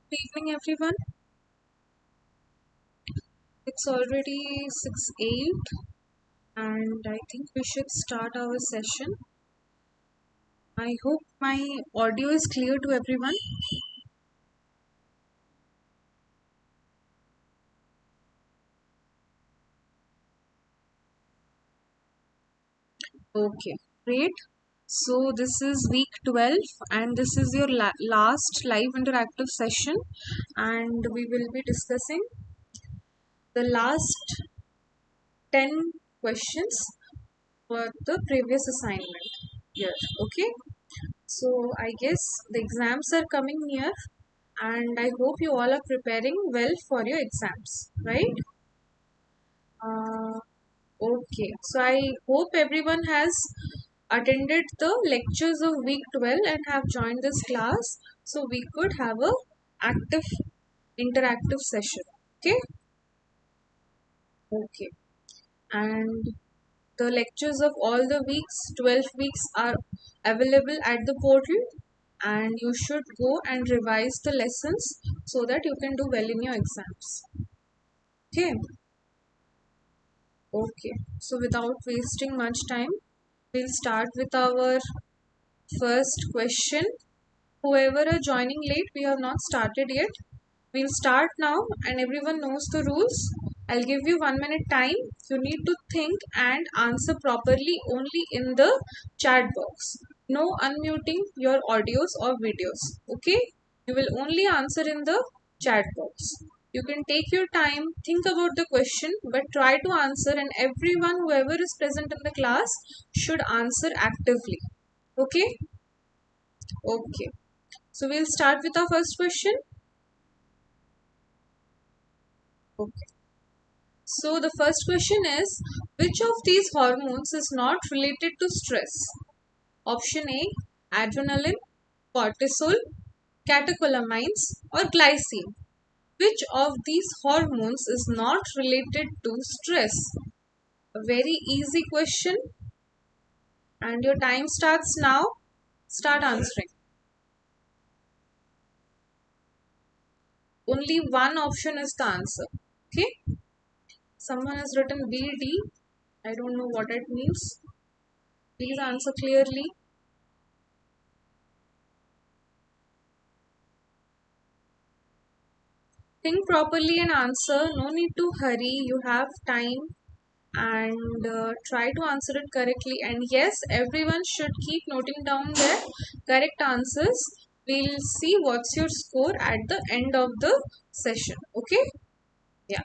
Good evening, everyone. It's already 6:08, and I think we should start our session. I hope my audio is clear to everyone. Okay, great. So, this is week 12, and this is your last live interactive session, and we will be discussing the last 10 questions for the previous assignment here. Okay, so I guess the exams are coming near, and I hope you all are preparing well for your exams, right? Uh, okay, so I hope everyone has attended the lectures of week 12 and have joined this class so we could have a active interactive session. Okay, okay, and the lectures of all the weeks, 12 weeks, are available at the portal, and you should go and revise the lessons so that you can do well in your exams. Okay. Okay, so without wasting much time, we'll start with our first question. Whoever are joining late, we have not started yet. We'll start now, and everyone knows the rules. I'll give you 1 minute time. You need to think and answer properly only in the chat box. No unmuting your audios or videos. Okay? You will only answer in the chat box. You can take your time, think about the question, but try to answer, and everyone, whoever is present in the class, should answer actively. Okay? Okay. So we'll start with our first question. Okay. So the first question is, which of these hormones is not related to stress? Option A, adrenaline, cortisol, catecholamines, or glycine. Which of these hormones is not related to stress? A very easy question, and your time starts now. Start answering. Only one option is the answer. Okay? Someone has written BD. I don't know what it means. Please answer clearly. Think properly and answer. No need to hurry. You have time, and try to answer it correctly. And yes, everyone should keep noting down their correct answers. We'll see what's your score at the end of the session. Okay? Yeah.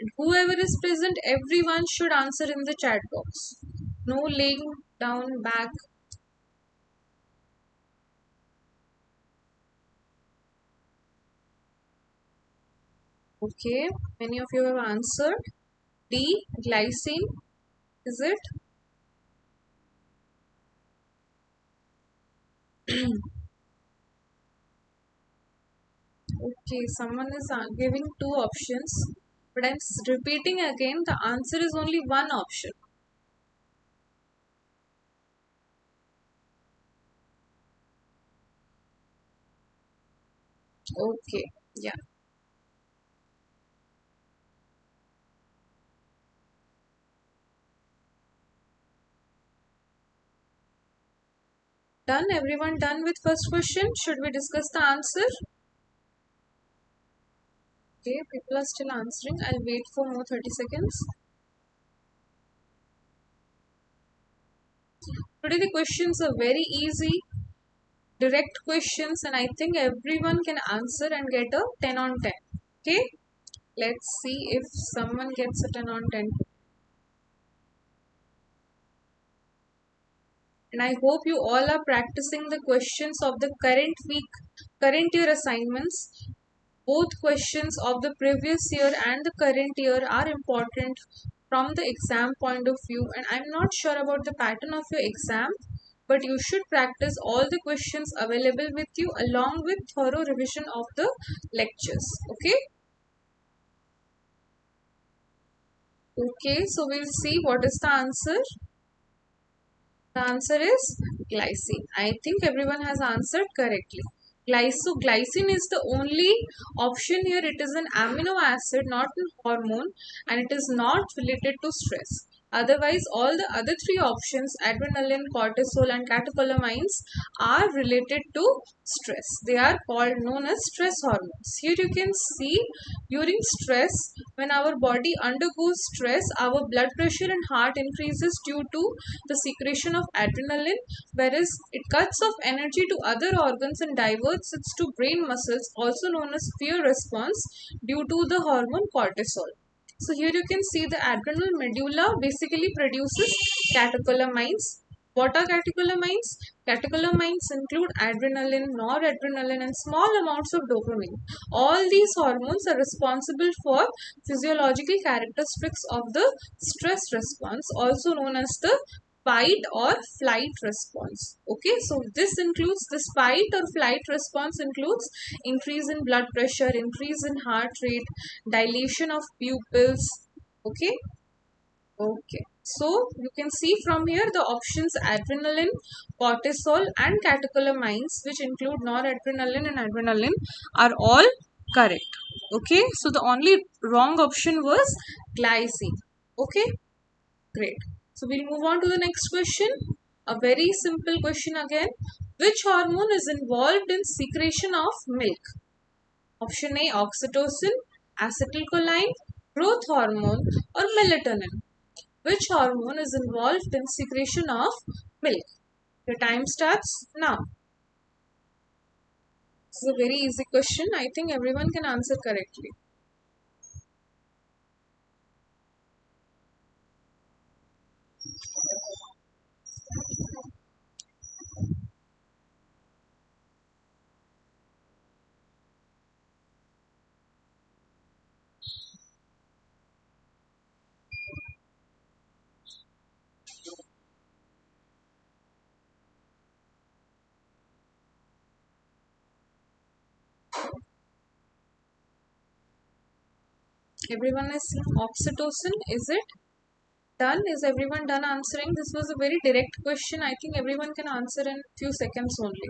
And whoever is present, everyone should answer in the chat box. No laying down back. Okay. Many of you have answered. D. Glycine. Is it? Okay, someone is giving two options, but I'm repeating again, the answer is only one option. Okay, yeah. Done? Everyone done with first question? Should we discuss the answer? Okay, people are still answering. I'll wait for more 30 seconds. Today the questions are very easy, direct questions, and I think everyone can answer and get a 10 on 10. Okay, let's see if someone gets a 10 on 10. And I hope you all are practicing the questions of the current week, current year assignments. Both questions of the previous year and the current year are important from the exam point of view, and I'm not sure about the pattern of your exam, but you should practice all the questions available with you along with thorough revision of the lectures. Okay? Okay, so we'll see what is the answer. The answer is glycine. I think everyone has answered correctly. Glycine is the only option here. It is an amino acid, not an hormone, and it is not related to stress. Otherwise, all the other three options, adrenaline, cortisol, and catecholamines, are related to stress. They are called known as stress hormones. Here you can see during stress, when our body undergoes stress, our blood pressure and heart increases due to the secretion of adrenaline, whereas it cuts off energy to other organs and diverts it to brain muscles, also known as fear response, due to the hormone cortisol. So here you can see the adrenal medulla basically produces catecholamines. What are catecholamines? Catecholamines include adrenaline, noradrenaline, and small amounts of dopamine. All these hormones are responsible for physiological characteristics of the stress response, also known as the fight or flight response. Okay, so this fight or flight response includes increase in blood pressure, increase in heart rate, dilation of pupils. Okay, okay. So you can see from here the options adrenaline, cortisol, and catecholamines, which include noradrenaline and adrenaline, are all correct. Okay, so the only wrong option was glycine. Okay, great. So we'll move on to the next question. A very simple question again. Which hormone is involved in secretion of milk? Option A, oxytocin, acetylcholine, growth hormone, or melatonin. Which hormone is involved in secretion of milk? The time starts now. This is a very easy question. I think everyone can answer correctly. Everyone is oxytocin. Is it done? Is everyone done answering? This was a very direct question. I think everyone can answer in few seconds only.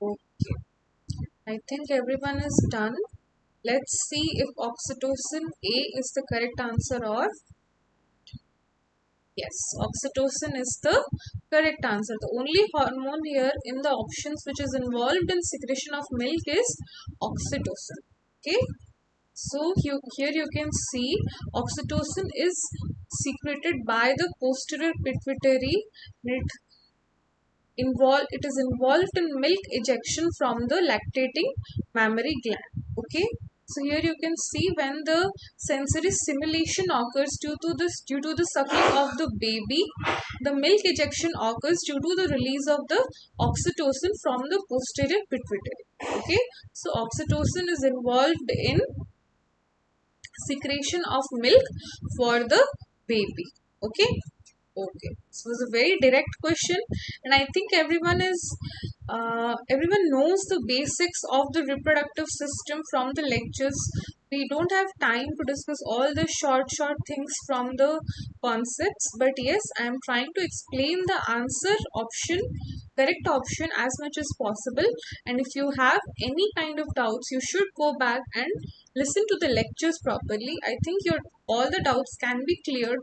Okay. I think everyone is done. Let's see if oxytocin A is the correct answer or yes, oxytocin is the correct answer. The only hormone here in the options which is involved in secretion of milk is oxytocin. Okay. So here you can see oxytocin is secreted by the posterior pituitary. It is involved in milk ejection from the lactating mammary gland. Okay, so here you can see when the sensory stimulation occurs due to the suckling of the baby, the milk ejection occurs due to the release of the oxytocin from the posterior pituitary. Okay, so oxytocin is involved in secretion of milk for the baby. Okay, okay. So it's a very direct question, and I think everyone knows the basics of the reproductive system from the lectures. We don't have time to discuss all the short things from the concepts, but yes, I am trying to explain the answer option, correct option as much as possible. And if you have any kind of doubts, you should go back and listen to the lectures properly. I think your all the doubts can be cleared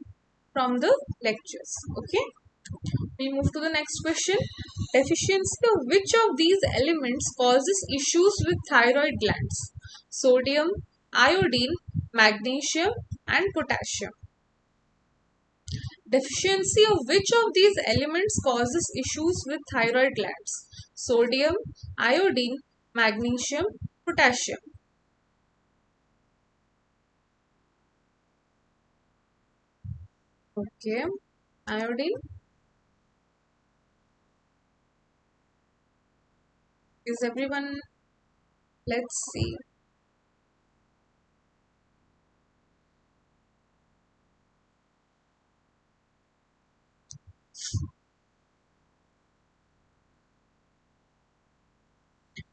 from the lectures. Okay, we move to the next question. Deficiency of which of these elements causes issues with thyroid glands? Sodium, iodine, magnesium, and potassium. Deficiency of which of these elements causes issues with thyroid glands? Sodium, iodine, magnesium, potassium. Okay, iodine. Is everyone? Let's see.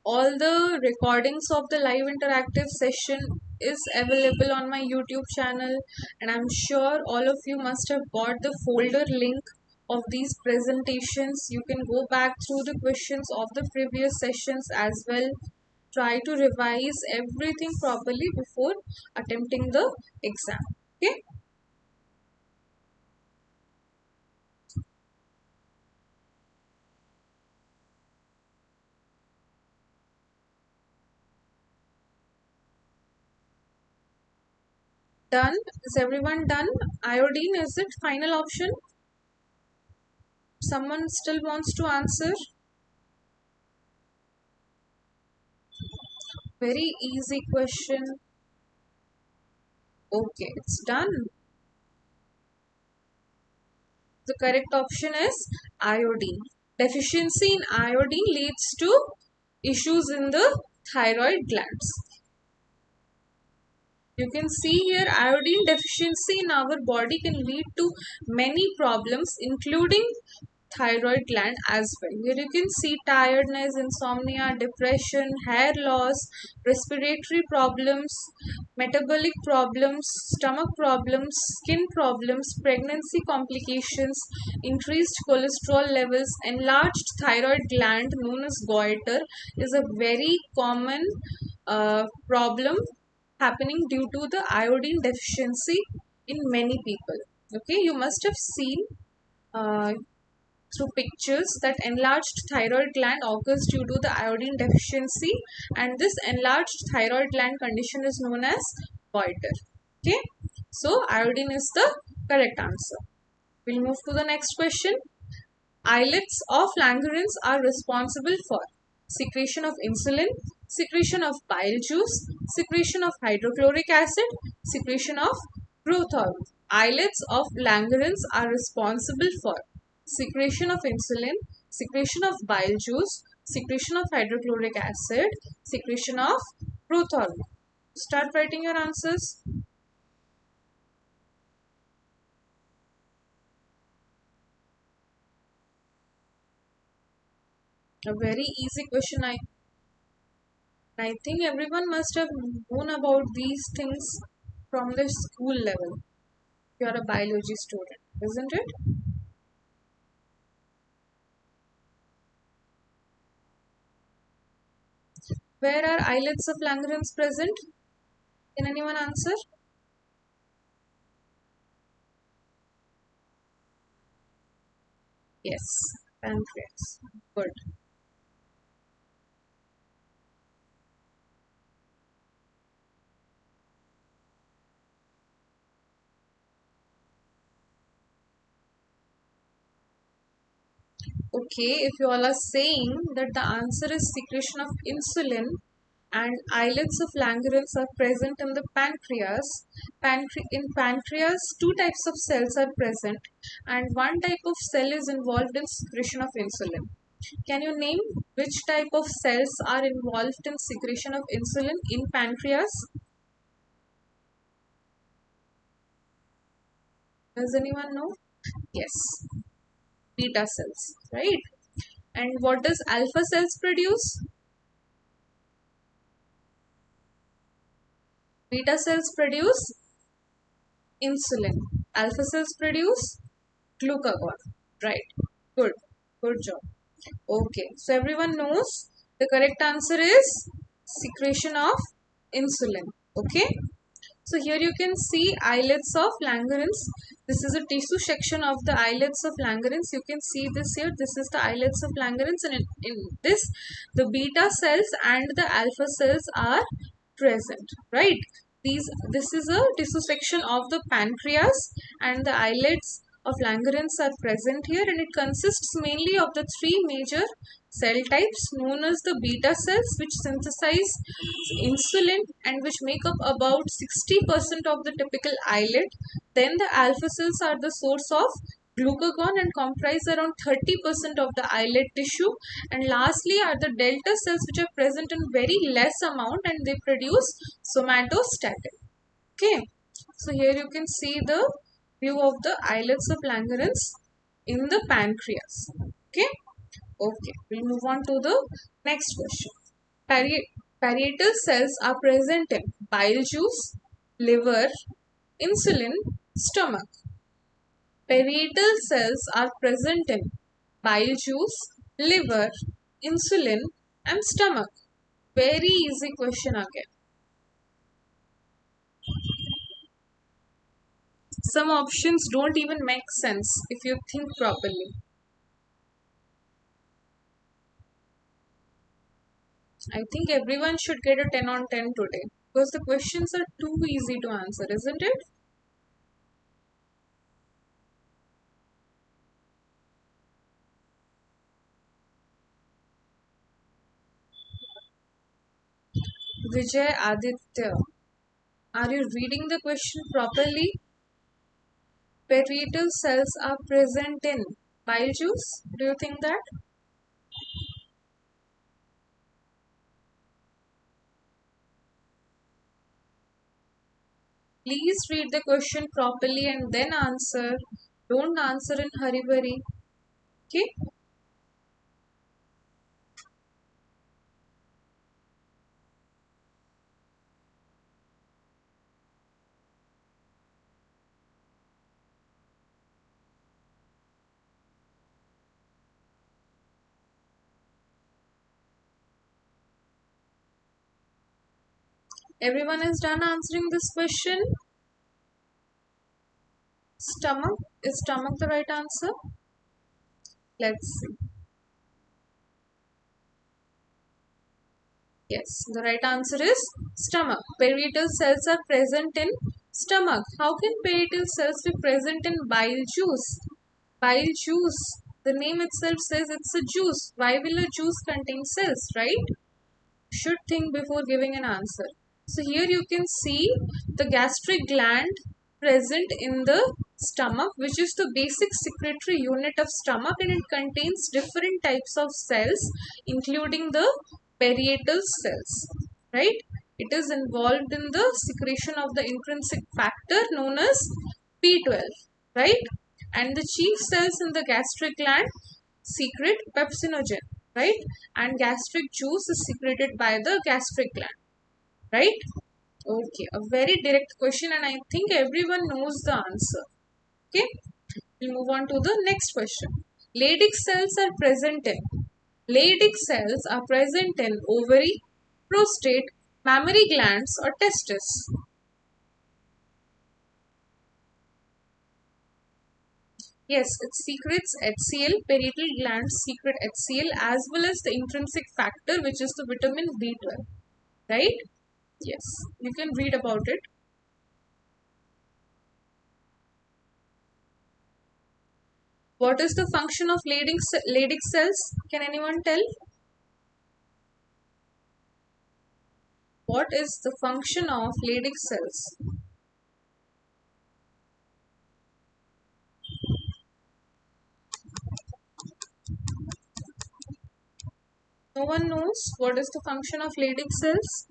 All the recordings of the live interactive session is available on my YouTube channel, and I'm sure all of you must have got the folder link of these presentations. You can go back through the questions of the previous sessions as well. Try to revise everything properly before attempting the exam. Okay. Done? Is everyone done? Iodine, is it final option? Someone still wants to answer? Very easy question. Okay, it's done. The correct option is iodine. Deficiency in iodine leads to issues in the thyroid glands. You can see here iodine deficiency in our body can lead to many problems, including thyroid gland as well. Here you can see tiredness, insomnia, depression, hair loss, respiratory problems, metabolic problems, stomach problems, skin problems, pregnancy complications, increased cholesterol levels, enlarged thyroid gland known as goiter is a very common problem happening due to the iodine deficiency in many people. Okay, you must have seen uh, through pictures that enlarged thyroid gland occurs due to the iodine deficiency, and this enlarged thyroid gland condition is known as goiter. Okay, so iodine is the correct answer. We'll move to the next question. Islets of Langerhans are responsible for secretion of insulin, secretion of bile juice, secretion of hydrochloric acid, secretion of growth hormone. Islets of Langerhans are responsible for secretion of insulin, secretion of bile juice, secretion of hydrochloric acid, secretion of growth hormone. Start writing your answers. A very easy question. I think everyone must have known about these things from the school level. You are a biology student, isn't it? Where are islets of Langerhans present? Can anyone answer? Yes, pancreas. Good. Okay, if you all are saying that the answer is secretion of insulin and islets of Langerhans are present in the pancreas, in pancreas, two types of cells are present and one type of cell is involved in secretion of insulin. Can you name which type of cells are involved in secretion of insulin in pancreas? Does anyone know? Yes, beta cells, right? And what does alpha cells produce? Beta cells produce insulin. Alpha cells produce glucagon. Right. Good. Good job. Okay. So everyone knows the correct answer is secretion of insulin. Okay. So here you can see islets of Langerhans. This is a tissue section of the islets of Langerhans. You can see this here. This is the islets of Langerhans, and in this, the beta cells and the alpha cells are present. Right. This is a tissue section of the pancreas, and the islets of Langerhans are present here, and it consists mainly of the three major cell types known as the beta cells, which synthesize insulin and which make up about 60% of the typical islet. Then the alpha cells are the source of glucagon and comprise around 30% of the islet tissue. And lastly are the delta cells, which are present in very less amount and they produce somatostatin. Okay, so here you can see the view of the islets of Langerhans. in the pancreas. Okay. Okay, we'll move on to the next question. Parietal cells are present in bile juice, liver, insulin, stomach. Parietal cells are present in bile juice, liver, insulin, and stomach. Very easy question again. Some options don't even make sense if you think properly. I think everyone should get a 10 on 10 today because the questions are too easy to answer, isn't it? Vijay Aditya, are you reading the question properly? Parietal cells are present in bile juice. Do you think that? Please read the question properly and then answer. Don't answer in hurry burry. Okay? Everyone is done answering this question. Stomach. Is stomach the right answer? Let's see. Yes, the right answer is stomach. Parietal cells are present in stomach. How can parietal cells be present in bile juice? Bile juice. The name itself says it's a juice. Why will a juice contain cells, right? Should think before giving an answer. So here you can see the gastric gland present in the stomach, which is the basic secretory unit of stomach, and it contains different types of cells including the parietal cells, right? It is involved in the secretion of the intrinsic factor known as B12, right? And the chief cells in the gastric gland secrete pepsinogen, right? And gastric juice is secreted by the gastric gland, right? Okay, a very direct question, and I think everyone knows the answer. Okay, we'll move on to the next question. Leydig cells are present in Leydig cells are present in ovary, prostate, mammary glands, or testis. Yes, it secretes HCl. Parietal glands secrete HCl as well as the intrinsic factor, which is the vitamin B12. Right? Yes, you can read about it. What is the function of Leydig cells? Can anyone tell? What is the function of Leydig cells? No one knows what is the function of Leydig cells?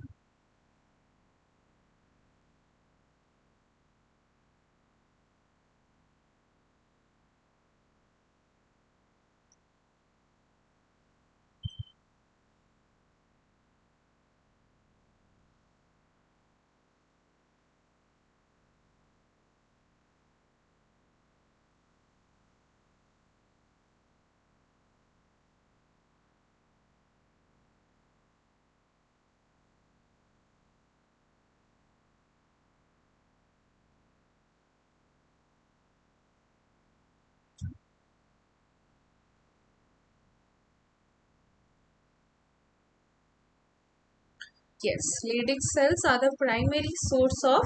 Yes, Leydig cells are the primary source of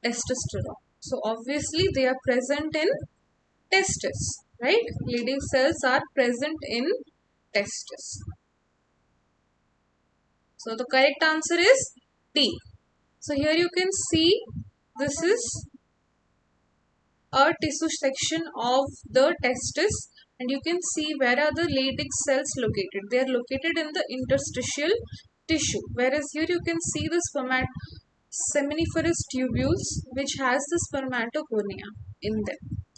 testosterone. So obviously they are present in testis, right? Leydig cells are present in testis. So the correct answer is D. So here you can see this is a tissue section of the testis, and you can see where are the Leydig cells located. They are located in the interstitial tissue, whereas here you can see the seminiferous tubules which has the spermatocornea in them,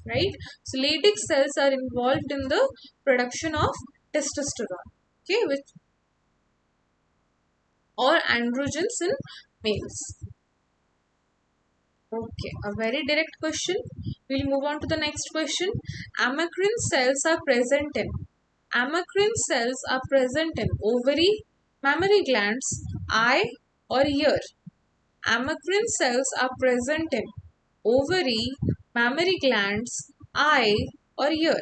right? So Leydig cells are involved in the production of testosterone, okay, which or androgens in males. Okay, a very direct question. We'll move on to the next question. Amacrine cells are present in Amacrine cells are present in ovary, mammary glands, eye or ear. Amacrine cells are present in ovary, mammary glands, eye or ear.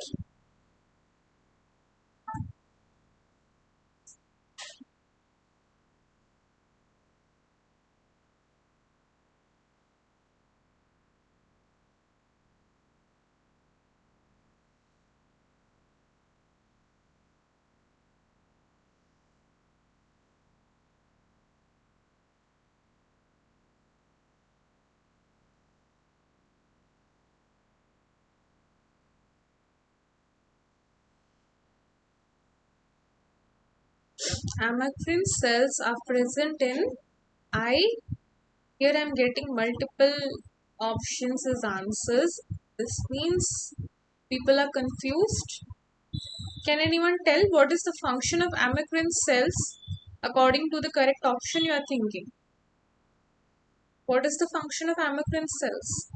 Amacrine cells are present in eye. Here I am getting multiple options as answers. This means people are confused. Can anyone tell what is the function of amacrine cells according to the correct option you are thinking? What is the function of amacrine cells?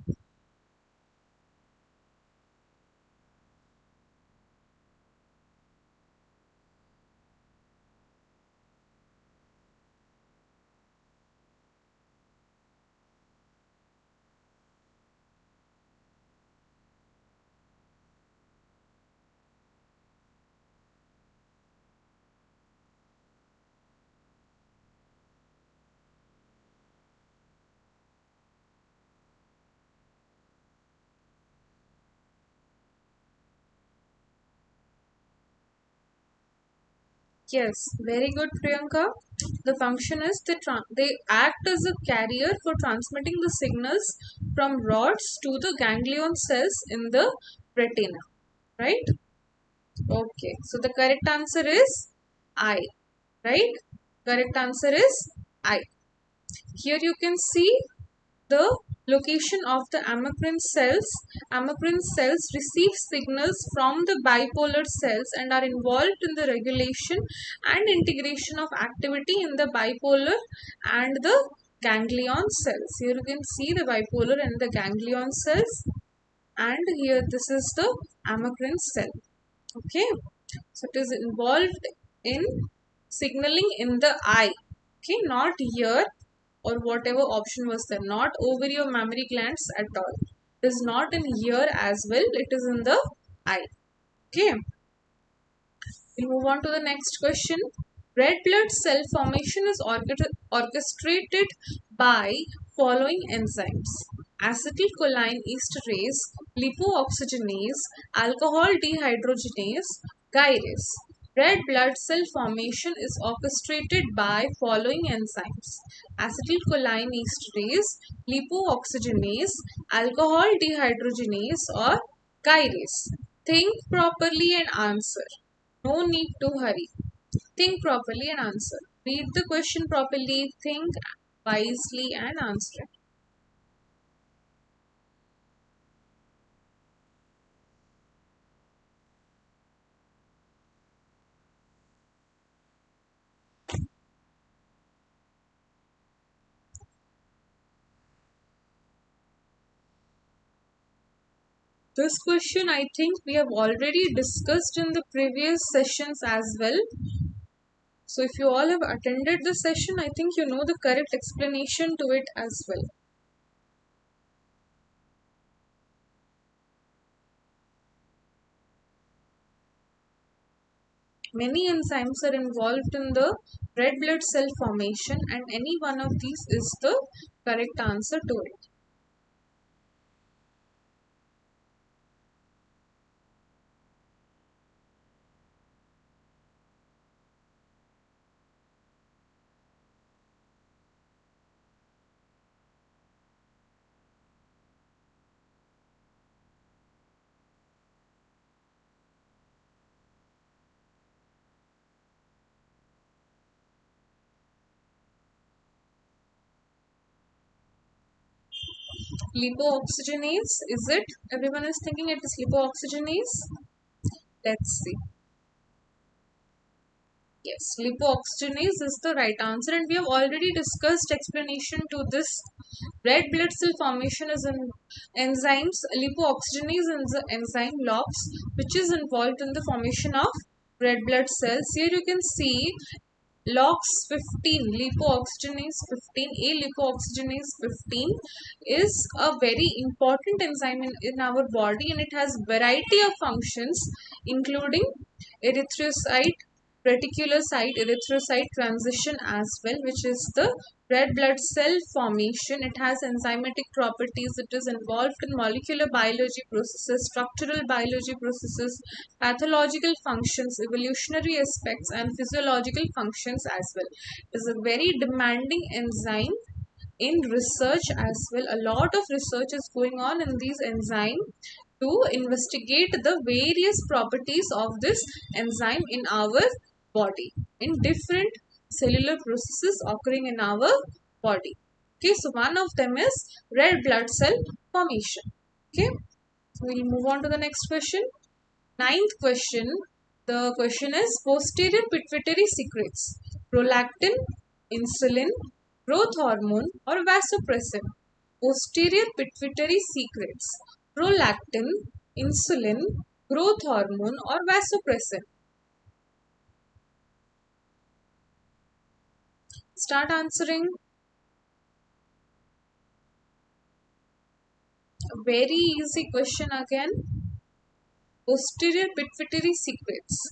Yes, very good, Priyanka. The function is they act as a carrier for transmitting the signals from rods to the ganglion cells in the retina, right? Okay, so the correct answer is I, right? Correct answer is I. Here you can see the location of the amacrine cells. Amacrine cells receive signals from the bipolar cells and are involved in the regulation and integration of activity in the bipolar and the ganglion cells. Here you can see the bipolar and the ganglion cells, and here this is the amacrine cell. Okay, so it is involved in signaling in the eye. Okay, not here or whatever option was there, not ovary or mammary glands at all. It is not in here as well, it is in the eye. Okay, we move on to the next question. Red blood cell formation is orchestrated by following enzymes: acetylcholine esterase, lipooxygenase, alcohol dehydrogenase, gyrase. Red blood cell formation is orchestrated by following enzymes: acetylcholine esterase, lipooxygenase, alcohol dehydrogenase, or gyrase. Think properly and answer. No need to hurry. Think properly and answer. Read the question properly, think wisely and answer it. This question I think we have already discussed in the previous sessions as well. So if you all have attended the session, I think you know the correct explanation to it as well. Many enzymes are involved in the red blood cell formation, and any one of these is the correct answer to it. Lipooxygenase, is it? Everyone is thinking it is lipooxygenase. Let's see. Yes, lipooxygenase is the right answer, and we have already discussed explanation to this. Red blood cell formation is in enzymes. Lipooxygenase is the enzyme LOX, which is involved in the formation of red blood cells. Here you can see LOX 15, lipooxygenase 15, A lipooxygenase 15 is a very important enzyme in our body, and it has variety of functions including erythrocyte, reticulocyte, erythrocyte transition as well, which is the red blood cell formation. It has enzymatic properties. It is involved in molecular biology processes, structural biology processes, pathological functions, evolutionary aspects, and physiological functions as well. It is a very demanding enzyme in research as well. A lot of research is going on in these enzymes to investigate the various properties of this enzyme in our body, in different cellular processes occurring in our body. Okay, so one of them is red blood cell formation. Okay, so we'll move on to the next question. Ninth question. The question is posterior pituitary secretes prolactin, insulin, growth hormone, or vasopressin. Posterior pituitary secretes prolactin, insulin, growth hormone, or vasopressin. Start answering. A very easy question again. Posterior pituitary secretes.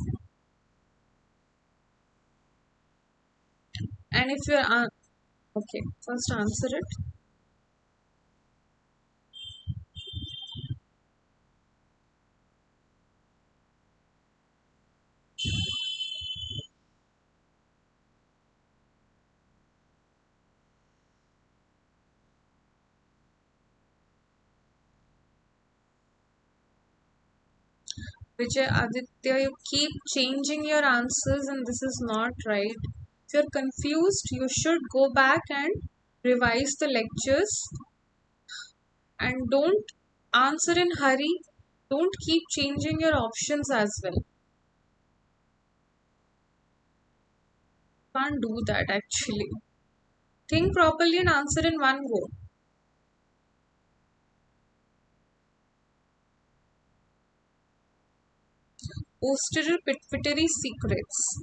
And if you're okay, first answer it. Vijay Aditya, you keep changing your answers and this is not right. If you're confused, you should go back and revise the lectures and don't answer in hurry. Don't keep changing your options as well. Can't do that actually. Think properly and answer in one go. Posterior pituitary secrets.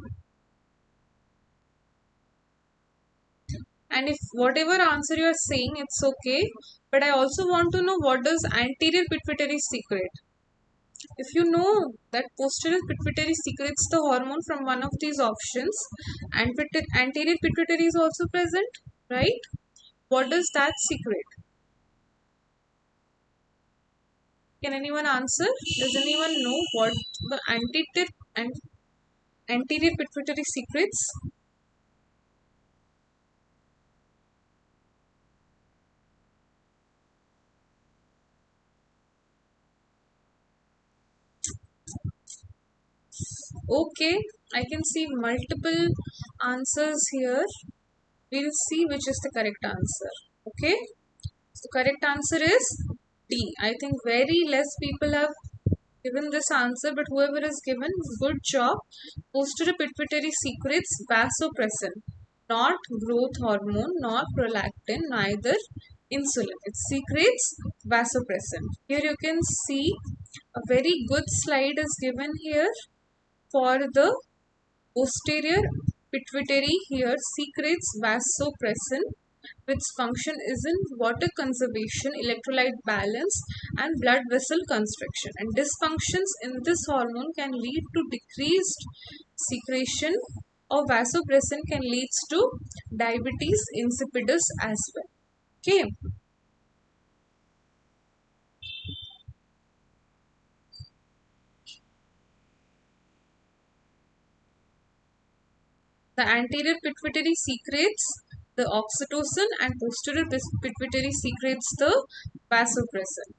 And if whatever answer you are saying, it's okay. But I also want to know what does anterior pituitary secrete. If you know that posterior pituitary secretes the hormone from one of these options, and anterior pituitary is also present, right? What does that secrete? Can anyone answer? Does anyone know what the anterior pituitary secretes? Okay, I can see multiple answers here. We'll see which is the correct answer. Okay, so correct answer is D. I think very less people have given this answer, but whoever is given, good job. Posterior pituitary secretes vasopressin, not growth hormone, not prolactin, neither insulin. It secretes vasopressin. Here you can see a very good slide is given here for the posterior pituitary. Here secretes vasopressin, which function is in water conservation, electrolyte balance, and blood vessel constriction. And dysfunctions in this hormone can lead to decreased secretion of vasopressin, can lead to diabetes insipidus as well. Okay. The anterior pituitary secretes the oxytocin and posterior pituitary secretes the vasopressin.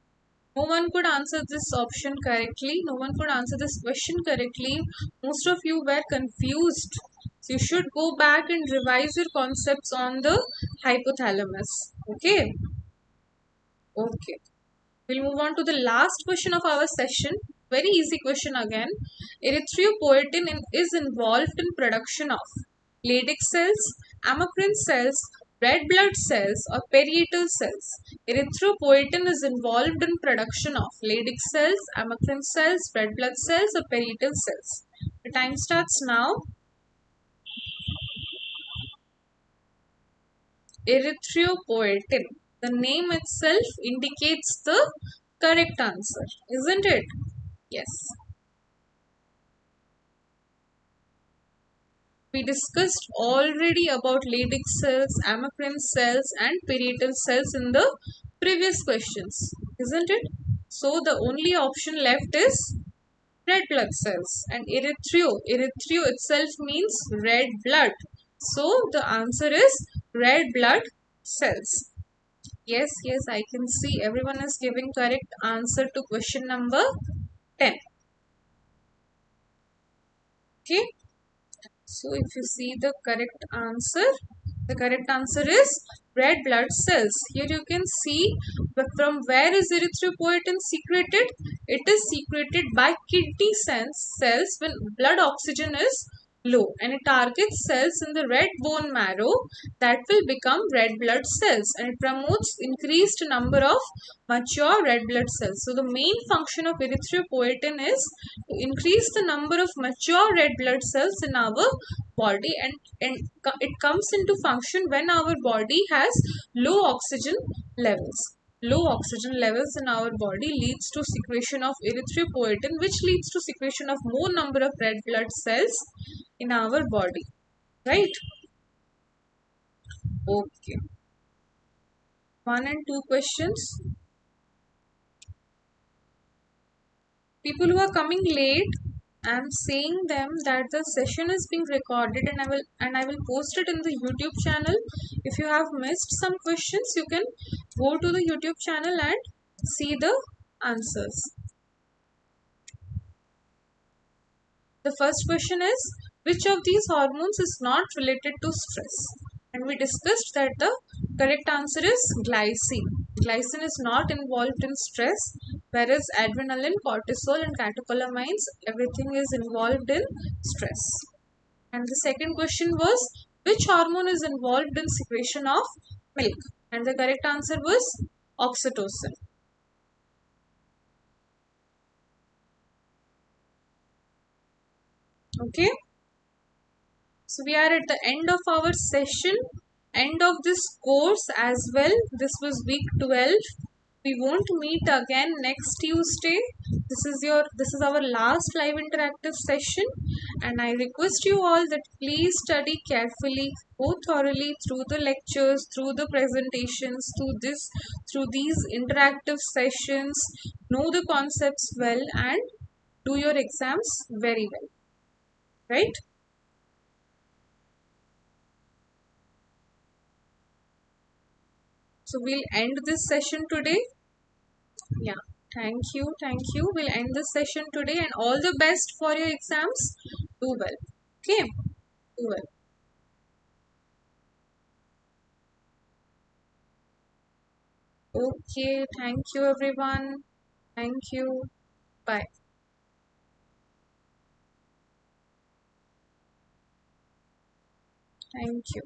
No one could answer this option correctly. No one could answer this question correctly. Most of you were confused. So you should go back and revise your concepts on the hypothalamus. Okay. Okay. We'll move on to the last question of our session. Very easy question again. Erythropoietin is involved in production of Leydig cells, amacrine cells, red blood cells, or parietal cells. Erythropoietin is involved in production of Leydig cells, amacrine cells, red blood cells, or parietal cells. The time starts now. Erythropoietin. The name itself indicates the correct answer, isn't it? Yes. We discussed already about Leydig cells, amacrine cells, and parietal cells in the previous questions, isn't it? So the only option left is red blood cells, and erythro itself means red blood. So the answer is red blood cells. Yes, yes, I can see everyone is giving correct answer to question number 10. Okay. So if you see the correct answer is red blood cells. Here you can see from where is erythropoietin secreted? It is secreted by kidney cells when blood oxygen is low, and it targets cells in the red bone marrow that will become red blood cells, and it promotes increased number of mature red blood cells. So the main function of erythropoietin is to increase the number of mature red blood cells in our body, and it comes into function when our body has low oxygen levels. Low oxygen levels in our body leads to secretion of erythropoietin, which leads to secretion of more number of red blood cells in our body, right? Okay. One and two questions. People who are coming late, I'm saying them that the session is being recorded, and I will post it in the YouTube channel. If you have missed some questions, you can go to the YouTube channel and see the answers. The first question is, which of these hormones is not related to stress? And we discussed that the correct answer is glycine. Glycine is not involved in stress, whereas adrenaline, cortisol, and catecholamines, everything is involved in stress. And the second question was, which hormone is involved in secretion of milk? And the correct answer was oxytocin. Okay. So we are at the end of our session, end of this course as well. This was week 12. We won't meet again next Tuesday. This is our last live interactive session, and I request you all that please study carefully, go thoroughly through the lectures, through the presentations, through these interactive sessions, know the concepts well, and do your exams very well. Right? So we'll end this session today. Yeah. Thank you. Thank you. We'll end this session today, and all the best for your exams. Do well. Okay. Do well. Okay. Thank you, everyone. Thank you. Bye. Thank you.